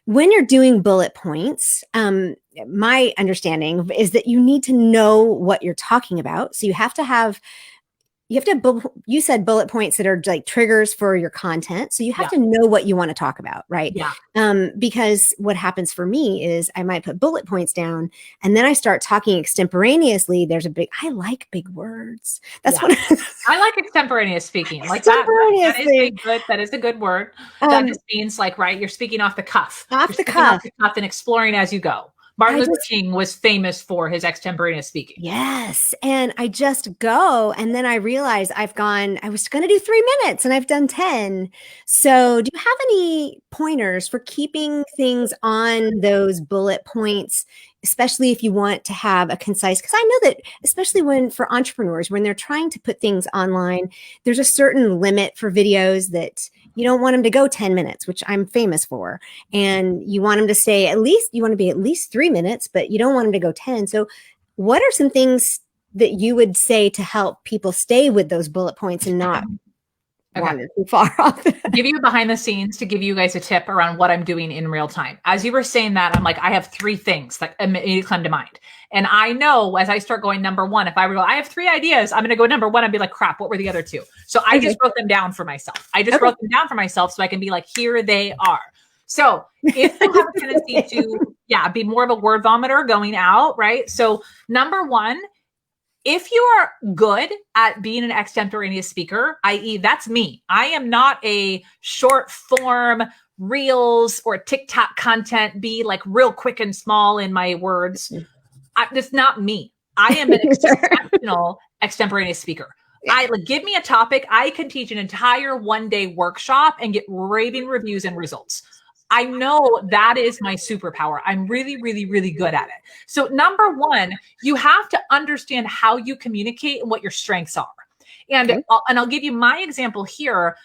when you're doing bullet points, my understanding is that you need to know what you're talking about. So you have to have you said bullet points that are like triggers for your content. So you have to know what you want to talk about, right? Yeah. Because what happens for me is I might put bullet points down and then I start talking extemporaneously. I like big words. That's what I like extemporaneous speaking. Like that is a good, that is a good word. That just means like, right, you're speaking off the cuff. Off the cuff and exploring as you go. Martin Luther King was famous for his extemporaneous speaking. Yes. And I just go and then I realize I was going to do 3 minutes and I've done 10. So do you have any pointers for keeping things on those bullet points, especially if you want to have a concise, because I know that especially for entrepreneurs, when they're trying to put things online, there's a certain limit for videos that you don't want them to go 10 minutes, which I'm famous for. And you want them to you want to be at least 3 minutes, but you don't want them to go 10. So what are some things that you would say to help people stay with those bullet points and not wander too far off? Give you behind the scenes to give you guys a tip around what I'm doing in real time. As you were saying that, I'm like, I have 3 things that immediately come to mind. And I know as I start going number 1, if I were to go, I have 3 ideas, I'm going to go number 1 and be like, crap, what were the other 2? So I just wrote them down for myself. Wrote them down for myself so I can be like, here they are. So if you have a tendency to, be more of a word vomiter going out, right? So number 1, if you are good at being an extemporaneous speaker, i.e. that's me. I am not a short form reels or TikTok content, be like real quick and small in my words. That's not me. I am an exceptional extemporaneous speaker. Give me a topic. I can teach an entire 1-day workshop and get raving reviews and results. I know that is my superpower. I'm really, really, really good at it. So number 1, you have to understand how you communicate and what your strengths are. And I'll give you my example here.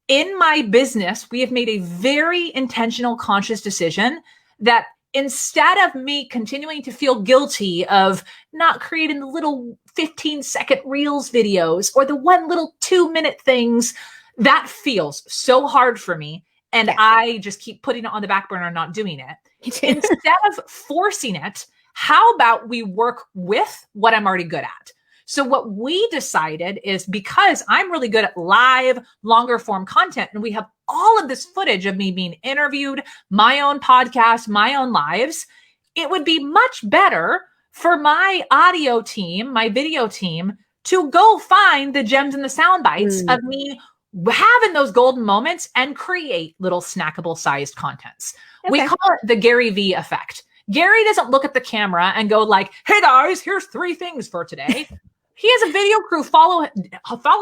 In my business, we have made a very intentional, conscious decision that instead of me continuing to feel guilty of not creating the little 15-second reels videos or the one little 2-minute things, that feels so hard for me. And I just keep putting it on the back burner and not doing it. Instead of forcing it, how about we work with what I'm already good at? So what we decided is, because I'm really good at live, longer form content, and we have all of this footage of me being interviewed, my own podcast, my own lives, it would be much better for my audio team, my video team, to go find the gems and the sound bites of me having those golden moments and create little snackable sized contents. We call it the Garyvee Effect. Gary doesn't look at the camera and go like, hey guys, here's 3 things for today. He has a video crew follow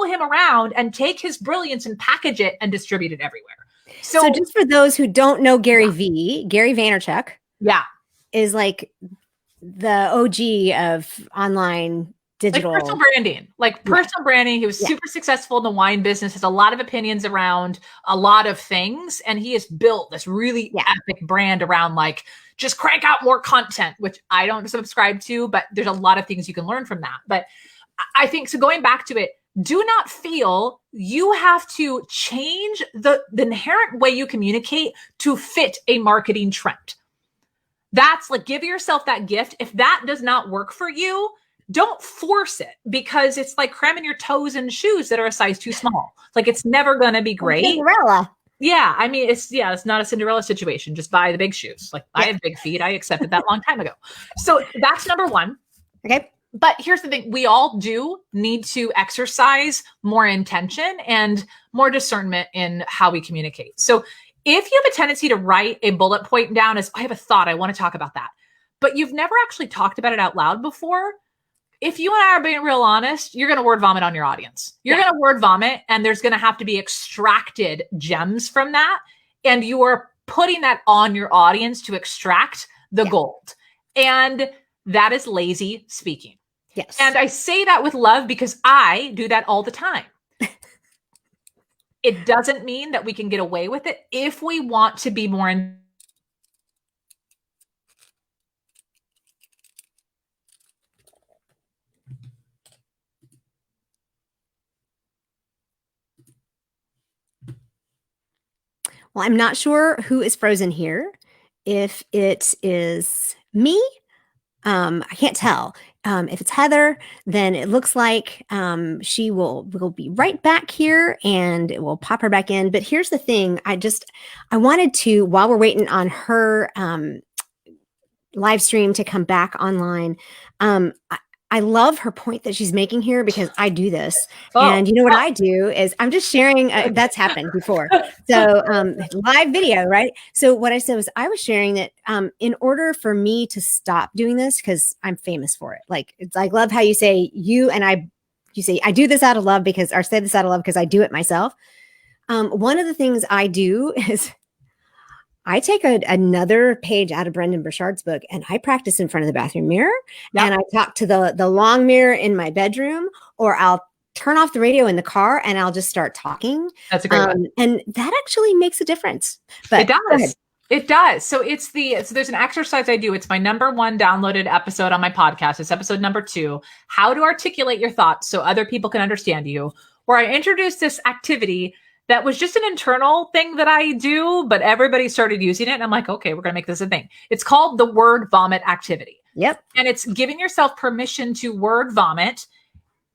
him around and take his brilliance and package it and distribute it everywhere. So just for those who don't know Gary Vaynerchuk is like the OG of online digital. Like personal branding. He was super successful in the wine business, has a lot of opinions around a lot of things. And he has built this really epic brand around like, just crank out more content, which I don't subscribe to, but there's a lot of things you can learn from that. But I think, so going back to it, do not feel you have to change the inherent way you communicate to fit a marketing trend. That's like, give yourself that gift. If that does not work for you, don't force it, because it's like cramming your toes in shoes that are a size too small. Like, it's never going to be great. Cinderella. Yeah. I mean, it's not a Cinderella situation. Just buy the big shoes. Like, I have big feet. I accepted that long time ago. So that's number one. Okay. But here's the thing. We all do need to exercise more intention and more discernment in how we communicate. So if you have a tendency to write a bullet point down as, I have a thought, I want to talk about that, but you've never actually talked about it out loud before, if you and I are being real honest, you're going to word vomit on your audience. You're going to word vomit, and there's going to have to be extracted gems from that. And you are putting that on your audience to extract the gold. And that is lazy speaking. Yes. And I say that with love because I do that all the time. It doesn't mean that we can get away with it if we want to be more Well, I'm not sure who is frozen here. If it is me, I can't tell. If it's Heather, then it looks like she will be right back here, and it will pop her back in. But here's the thing. I wanted to, while we're waiting on her live stream to come back online, I love her point that she's making here, because I do this. And you know what I do is I'm just sharing. That's happened before. So live video, right? So what I said was, I was sharing that in order for me to stop doing this, because I'm famous for it. Like, it's, I love how you say you say, I do this out of love because, or say this out of love because I do it myself. One of the things I do is I take another page out of Brendan Burchard's book, and I practice in front of the bathroom mirror. And I talk to the long mirror in my bedroom, or I'll turn off the radio in the car and I'll just start talking. That's a great one. And that actually makes a difference. But it does. It does. So there's an exercise I do. It's my number one downloaded episode on my podcast. It's episode number 2, how to articulate your thoughts so other people can understand you, where I introduced this activity that was just an internal thing that I do, but everybody started using it. And I'm like, okay, we're going to make this a thing. It's called the word vomit activity. Yep. And it's giving yourself permission to word vomit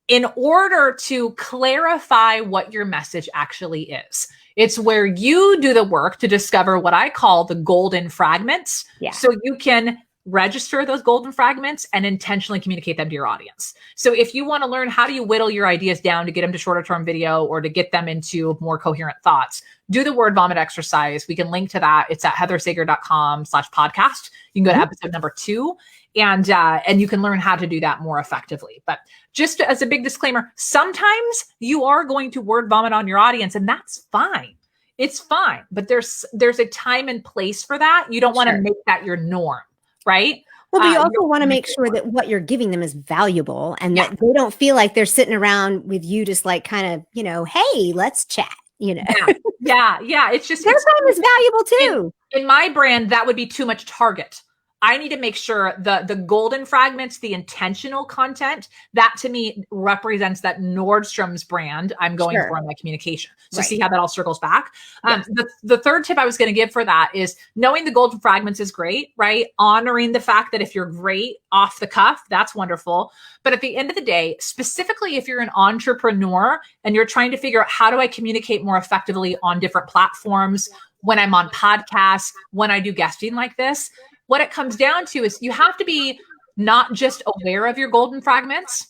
in order to clarify what your message actually is. It's where you do the work to discover what I call the golden fragments. Yeah. So you can register those golden fragments and intentionally communicate them to your audience. So if you want to learn how do you whittle your ideas down to get them to shorter term video or to get them into more coherent thoughts, do the word vomit exercise. We can link to that. It's at heathersager.com/podcast. You can go to episode number 2 and you can learn how to do that more effectively. But just as a big disclaimer, sometimes you are going to word vomit on your audience, and that's fine. It's fine. But there's a time and place for that. You don't want to make that your norm. Right. Well, but you also want to make sure that what you're giving them is valuable, and that they don't feel like they're sitting around with you just like kind of, hey, let's chat, Yeah. It's just, their time is valuable too. In my brand, that would be too much target. I need to make sure the golden fragments, the intentional content, that to me represents that Nordstrom's brand I'm going for in my communication. So see how that all circles back. The third tip I was going to give for that is knowing the golden fragments is great, right? Honoring the fact that if you're great off the cuff, that's wonderful. But at the end of the day, specifically if you're an entrepreneur and you're trying to figure out how do I communicate more effectively on different platforms, when I'm on podcasts, when I do guesting like this, what it comes down to is you have to be not just aware of your golden fragments.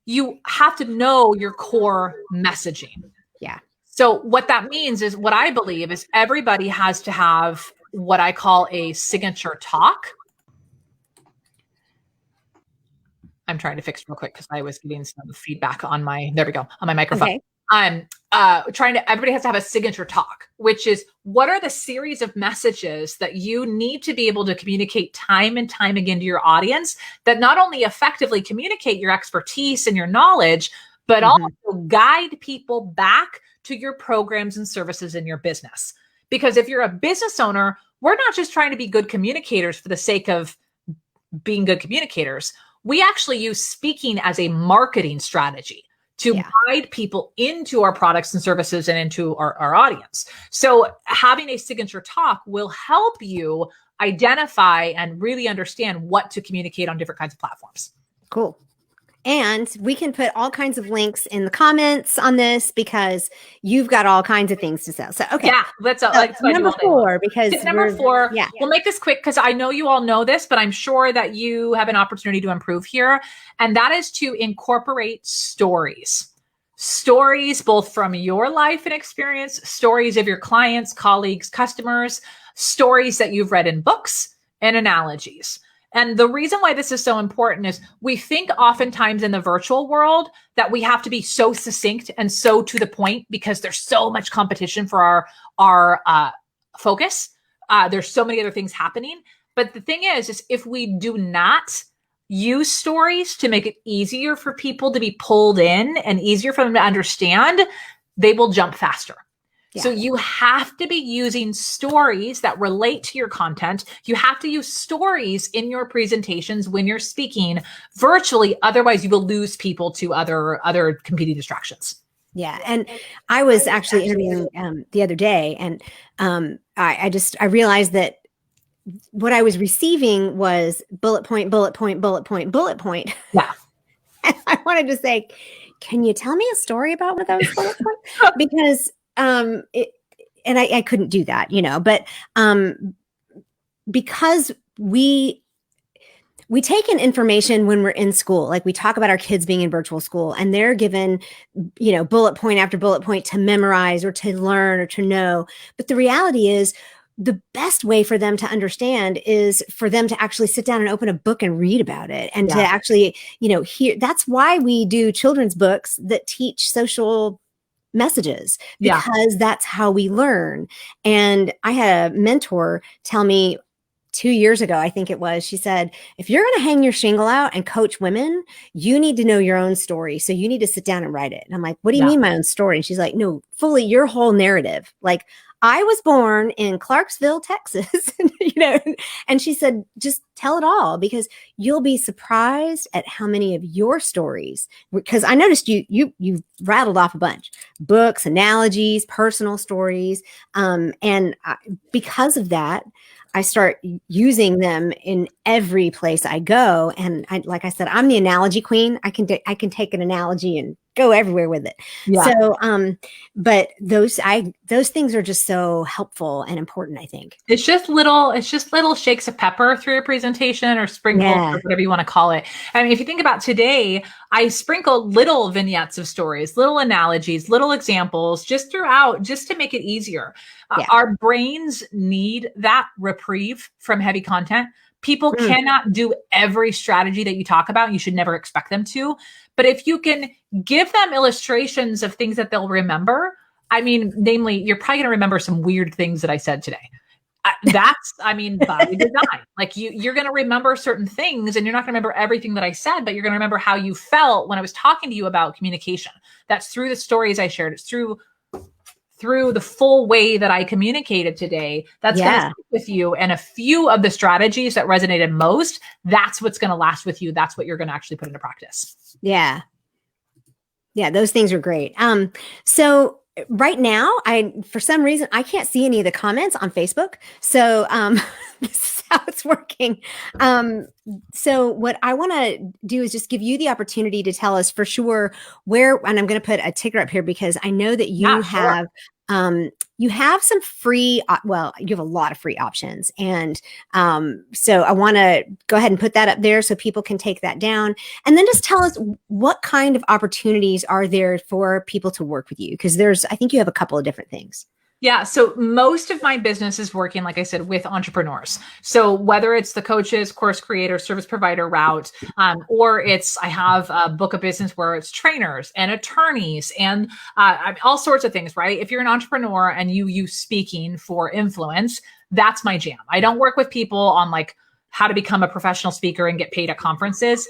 You have to know your core messaging. Yeah. So what that means is, what I believe is everybody has to have what I call a signature talk. I'm trying to fix real quick because I was getting some feedback on my microphone. Okay. Everybody has to have a signature talk, which is what are the series of messages that you need to be able to communicate time and time again to your audience that not only effectively communicate your expertise and your knowledge, but also guide people back to your programs and services in your business. Because if you're a business owner, we're not just trying to be good communicators for the sake of being good communicators. We actually use speaking as a marketing strategy to guide people into our products and services and into our audience. So having a signature talk will help you identify and really understand what to communicate on different kinds of platforms. Cool. And we can put all kinds of links in the comments on this because you've got all kinds of things to sell. So, okay. Yeah, let's number 4, because tip number 4, yeah. We'll make this quick because I know you all know this, but I'm sure that you have an opportunity to improve here. And that is to incorporate stories. Stories both from your life and experience, stories of your clients, colleagues, customers, stories that you've read in books, and analogies. And the reason why this is so important is we think oftentimes in the virtual world that we have to be so succinct and so to the point because there's so much competition for our focus. There's so many other things happening. But the thing is if we do not use stories to make it easier for people to be pulled in and easier for them to understand, they will jump faster. Yeah. So you have to be using stories that relate to your content. You have to use stories in your presentations when you're speaking virtually. Otherwise, you will lose people to other competing distractions. Yeah. And I was actually interviewing the other day, and I realized that what I was receiving was bullet point, bullet point, bullet point, bullet point. Yeah. And I wanted to say, can you tell me a story about one of those bullet points? Because I couldn't do that, but because we take in information when we're in school, like we talk about our kids being in virtual school and they're given, bullet point after bullet point to memorize or to learn or to know. But the reality is the best way for them to understand is for them to actually sit down and open a book and read about it and to actually, hear. That's why we do children's books that teach social messages, because that's how we learn. And I had a mentor tell me 2 years ago, I think it was, she said, if you're going to hang your shingle out and coach women, you need to know your own story. So you need to sit down and write it. And I'm like, what do you mean my own story? And she's like, no, fully your whole narrative. Like, I was born in Clarksville, Texas, and she said, just tell it all, because you'll be surprised at how many of your stories, because I noticed you rattled off a bunch, books, analogies, personal stories. Because of that, I start using them in every place I go. And like I said, I'm the analogy queen. I can take an analogy and go everywhere with it. Yeah. So, but those things are just so helpful and important, I think. It's just little shakes of pepper through your presentation, or sprinkles, or whatever you want to call it. I mean, if you think about today, I sprinkle little vignettes of stories, little analogies, little examples just throughout, just to make it easier. Our brains need that reprieve from heavy content. People cannot do every strategy that you talk about. You should never expect them to. But if you can give them illustrations of things that they'll remember, namely, you're probably going to remember some weird things that I said today. By design. Like you're going to remember certain things, and you're not going to remember everything that I said, but you're going to remember how you felt when I was talking to you about communication. That's through the stories I shared. It's through the full way that I communicated today. That's going to stick with you. And a few of the strategies that resonated most, that's what's going to last with you. That's what you're going to actually put into practice. Yeah. Yeah. Those things are great. So right now, for some reason, I can't see any of the comments on Facebook. So this is how it's working. So what I want to do is just give you the opportunity to tell us for sure where, and I'm going to put a ticker up here because I know that you have some free, you have a lot of free options. And so I want to go ahead and put that up there so people can take that down. And then just tell us what kind of opportunities are there for people to work with you? Because I think you have a couple of different things. Yeah. So most of my business is working, like I said, with entrepreneurs. So whether it's the coaches, course creator, service provider route, or I have a book of business where it's trainers and attorneys and all sorts of things, right? If you're an entrepreneur and you use speaking for influence, that's my jam. I don't work with people on like how to become a professional speaker and get paid at conferences.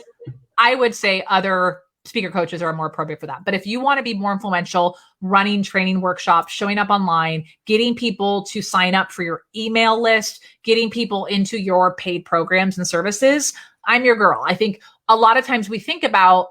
I would say other speaker coaches are more appropriate for that. But if you want to be more influential, running training workshops, showing up online, getting people to sign up for your email list, getting people into your paid programs and services, I'm your girl. I think a lot of times we think about,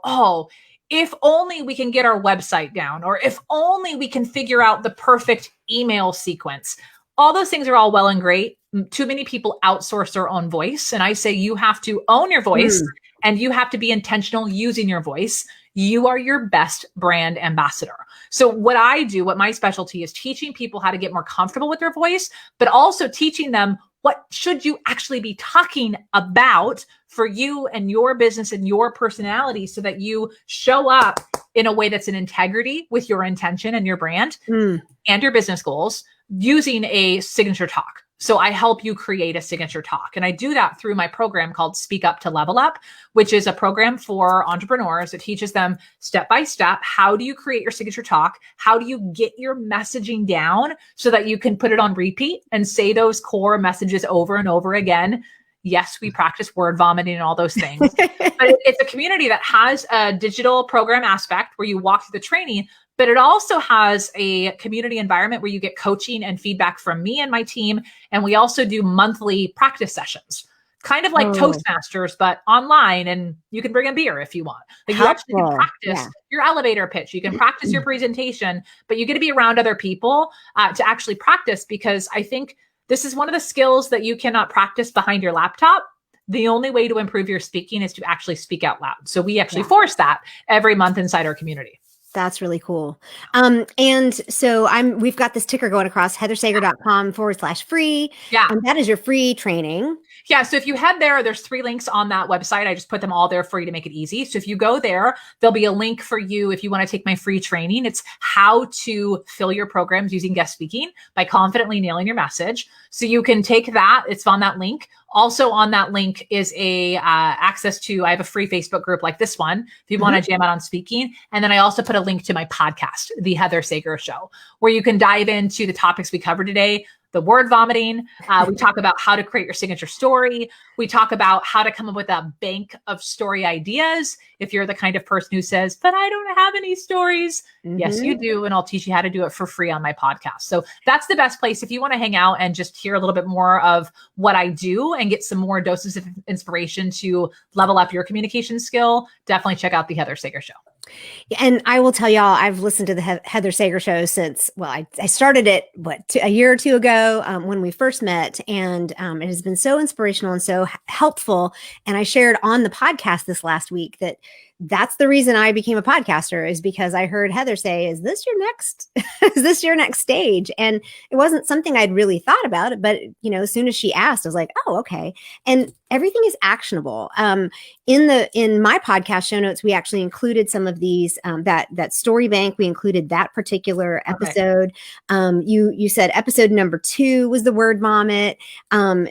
if only we can get our website down, or if only we can figure out the perfect email sequence. All those things are all well and great. too many people outsource their own voice. And I say you have to own your voice and you have to be intentional using your voice. You are your best brand ambassador. So what I do, what my specialty is teaching people how to get more comfortable with their voice, but also teaching them what should you actually be talking about for you and your business and your personality so that you show up in a way that's in integrity with your intention and your brand and your business goals using a signature talk. So I help you create a signature talk. And I do that through my program called Speak Up to Level Up, which is a program for entrepreneurs that teaches them step by step, how do you create your signature talk? How do you get your messaging down so that you can put it on repeat and say those core messages over and over again? Yes, we practice word vomiting and all those things, but it's a community that has a digital program aspect where you walk through the training, but it also has a community environment where you get coaching and feedback from me and my team. And we also do monthly practice sessions, kind of like Toastmasters, but online. And you can bring a beer if you want. Like you actually can practice your elevator pitch. You can practice your presentation, but you get to be around other people to actually practice, because I think this is one of the skills that you cannot practice behind your laptop. The only way to improve your speaking is to actually speak out loud. So we actually force that every month inside our community. That's really cool. And so we've got this ticker going across heathersager.com/free. Yeah. And that is your free training. Yeah. So if you head there, there's 3 links on that website. I just put them all there for you to make it easy. So if you go there, there'll be a link for you if you want to take my free training. It's how to fill your programs using guest speaking by confidently nailing your message. So you can take that. It's on that link. Also on that link is a access to, I have a free Facebook group like this one, if you want to jam out on speaking. And then I also put a link to my podcast, The Heather Sager Show, where you can dive into the topics we covered today. The word vomiting. We talk about how to create your signature story. We talk about how to come up with a bank of story ideas. If you're the kind of person who says, but I don't have any stories. Yes, you do. And I'll teach you how to do it for free on my podcast. So that's the best place. If you want to hang out and just hear a little bit more of what I do and get some more doses of inspiration to level up your communication skill, definitely check out The Heather Sager Show. And I will tell y'all, I've listened to the Heather Sager Show since, I started it, a year or 2 ago when we first met. And it has been so inspirational and so helpful. And I shared on the podcast this last week that's the reason I became a podcaster, is because I heard Heather say, is this your next stage? And it wasn't something I'd really thought about, but as soon as she asked, I was like, oh, okay. And everything is actionable. In my podcast show notes, we actually included some of these, that story bank. We included that particular episode. Okay. You said episode number 2 was the word vomit.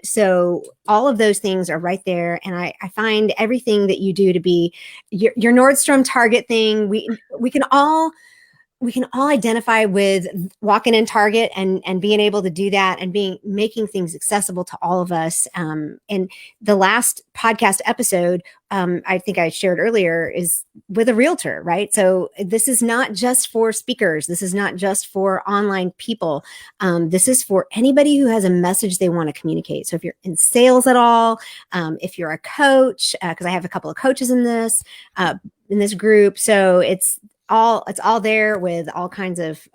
So all of those things are right there. And I find everything that you do to be your Nordstrom Target thing. We can all identify with walking in Target and being able to do that and making things accessible to all of us. And the last podcast episode, I think I shared earlier, is with a realtor, right? So this is not just for speakers. This is not just for online people. This is for anybody who has a message they want to communicate. So if you're in sales at all, if you're a coach, because I have a couple of coaches in this group. So it's all there with all kinds of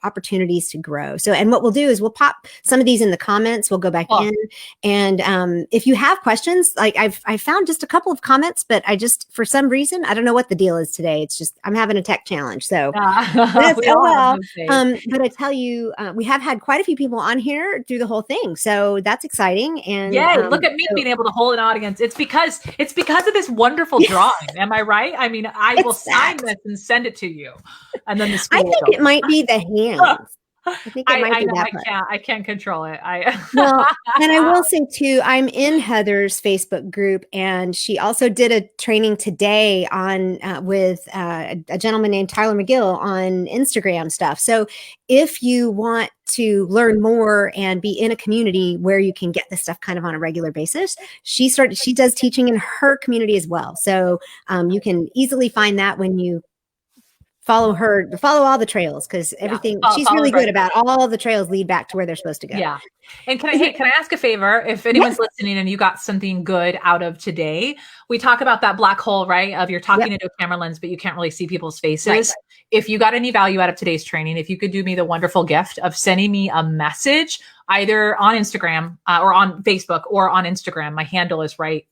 opportunities to grow. So, and what we'll do is we'll pop some of these in the comments. We'll go back in, and if you have questions, like I found just a couple of comments, but for some reason, I don't know what the deal is today. It's just I'm having a tech challenge. So, but I tell you, we have had quite a few people on here through the whole thing, so that's exciting. And yay! Look at me being able to hold an audience. It's because of this wonderful drawing. Am I right? I mean, I will sign this and send it to you, and then I think it might be the hands. I think it might be that part. I can't control it. Well, and I will say too, I'm in Heather's Facebook group, and she also did a training today on with a gentleman named Tyler McGill on Instagram stuff. So if you want to learn more and be in a community where you can get this stuff kind of on a regular basis, she does teaching in her community as well. So you can easily find that when you follow all the trails, because everything she's really good about. All the trails lead back to where they're supposed to go. Yeah. And can I ask a favor? If anyone's listening and you got something good out of today, we talk about that black hole, right? Of you're talking into a camera lens, but you can't really see people's faces. Right. If you got any value out of today's training, if you could do me the wonderful gift of sending me a message either on Instagram or on Facebook or on Instagram. My handle is right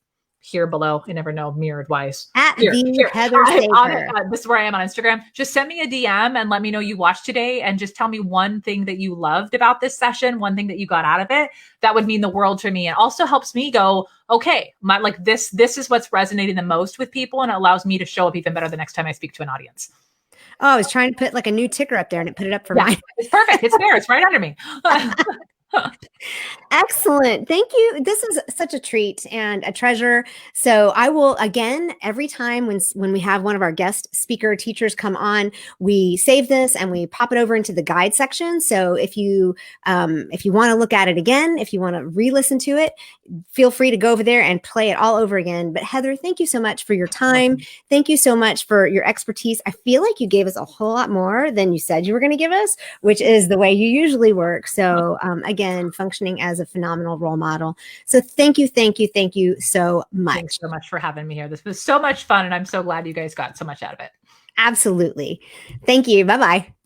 here below. I never know, mirrored wise. At Here. the Heather Sager. This is where I am on Instagram. Just send me a DM and let me know you watched today, and just tell me one thing that you loved about this session, one thing that you got out of it. That would mean the world to me. It also helps me go, okay, this is what's resonating the most with people, and it allows me to show up even better the next time I speak to an audience. Oh, I was trying to put like a new ticker up there, and it put it up for mine. It's perfect. It's there. It's right under me. Excellent. Thank you. This is such a treat and a treasure. So I will, again, every time when we have one of our guest speaker teachers come on, we save this and we pop it over into the guide section. So if you want to look at it again, if you want to re-listen to it, feel free to go over there and play it all over again. But Heather, thank you so much for your time. Thank you so much for your expertise. I feel like you gave us a whole lot more than you said you were going to give us, which is the way you usually work. So again, functioning as a phenomenal role model. So thank you so much. Thanks so much for having me here. This was so much fun, and I'm so glad you guys got so much out of it. Absolutely. Thank you. Bye-bye.